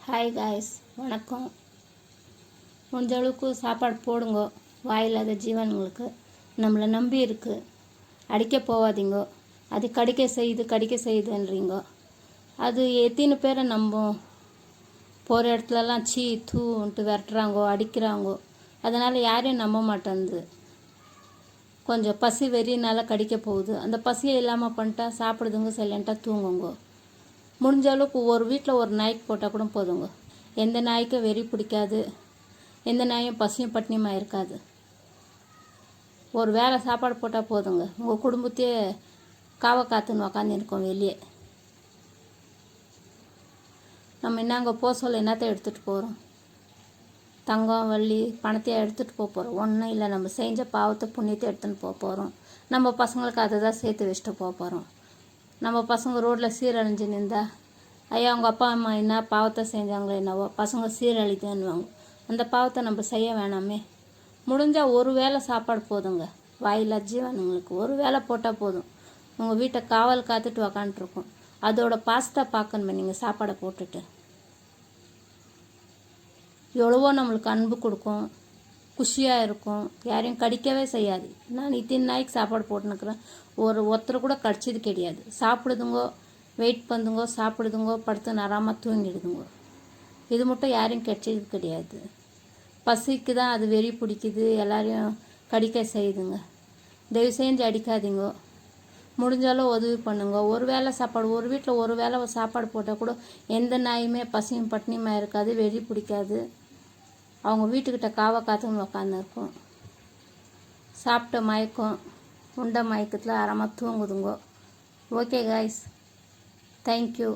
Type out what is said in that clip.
Hi guys, வணக்கம். முடிஞ்ச அளவுக்கு சாப்பாடு போடுங்க. வாயில்லாத ஜீவன்களுக்கு நம்மளை நம்பி இருக்குது. அடிக்க போகாதீங்க. அது கடிக்க செய்யுதுன்றீங்க. அது எத்தனை பேரை நம்பும்? போகிற இடத்துலலாம் சீ தூன்ட்டு விரட்டுறாங்கோ, அடிக்கிறாங்கோ. அதனால் யாரையும் நம்ப மாட்டேங்குது. கொஞ்சம் பசி வெறினால கடிக்க போகுது. அந்த பசியை இல்லாமல் பண்ணிட்டா சாப்பிடுதுங்க, சைலண்ட்டாக தூங்குங்க. முடிஞ்ச அளவுக்கு ஒரு வீட்டில் ஒரு நாய்க்கு போட்டால் கூட போதுங்க. எந்த நாய்க்கும் வெறி பிடிக்காது, எந்த நாயும் பசியும் பட்டினியுமாக இருக்காது. ஒரு வேளை சாப்பாடு போட்டால் போதுங்க, உங்கள் குடும்பத்தையே காத்துன்னு உக்காந்துருக்கோம் வெளியே. நம்ம என்னங்க போக சொல்ல என்னத்தை எடுத்துகிட்டு போகிறோம்? தங்கம் வள்ளி பணத்தையே எடுத்துகிட்டு போகிறோம்? ஒன்றும் இல்லை. நம்ம செஞ்ச பாவத்தை புண்ணியத்தை எடுத்துன்னு போகிறோம். நம்ம பசங்களுக்கு அதை தான் சேர்த்து வச்சுட்டு போகிறோம். நம்ம பசங்க ரோட்டில் சீரழிஞ்சு நின்றா, ஐயா அவங்க அப்பா அம்மா என்ன பாவத்தை செஞ்சாங்களோ என்னவோ, பசங்க சீரழிதுன்னுவாங்க. அந்த பாவத்தை நம்ம செய்ய வேணாமே. முடிஞ்சால் ஒரு வேளை சாப்பாடு போதுங்க. வாயில்லா ஜீவனுங்களுக்கு ஒரு வேளை போட்டால் போதும். உங்கள் வீட்டை காவல் காத்துட்டு உக்காண்ட்ருக்கும். அதோட பாஸ்தா பார்க்கணுமே நீங்கள் சாப்பாடை போட்டுட்டு. எவ்வளவோ நம்மளுக்கு அன்பு கொடுக்கும், குஷியாக இருக்கும், யாரையும் கடிக்கவே செய்யாது. நான் இத்தனை நாய்க்கு சாப்பாடு போட்டுன்னுக்குறேன், ஒருத்தர் கூட கடிச்சது கிடையாது. சாப்பிடுதுங்கோ, வெயிட் பண்ணுதுங்கோ, சாப்பிடுதுங்கோ, படுத்து நராமல் தூங்கிடுதுங்கோ. இது மட்டும் யாரையும் கடிச்சது கிடையாது. பசிக்கு தான் அது வெறி பிடிக்குது, எல்லாரையும் கடிக்க செய்யுதுங்க. தயவு செஞ்சு அடிக்காதீங்கோ. முடிஞ்சாலும் உதவி பண்ணுங்க. ஒரு வேளை சாப்பாடு, ஒரு வீட்டில் ஒரு வேளை சாப்பாடு போட்டால் கூட எந்த நாயுமே பசியும் பட்டினியுமா இருக்காது, வெறி பிடிக்காது. அவங்க வீட்டுக்கிட்ட காத்துன்னு உக்காந்து இருக்கும். சாப்பிட்ட மயக்கம், உண்ட மயக்கத்தில் அறமாக தூங்குதுங்கோ. Okay guys, thank you.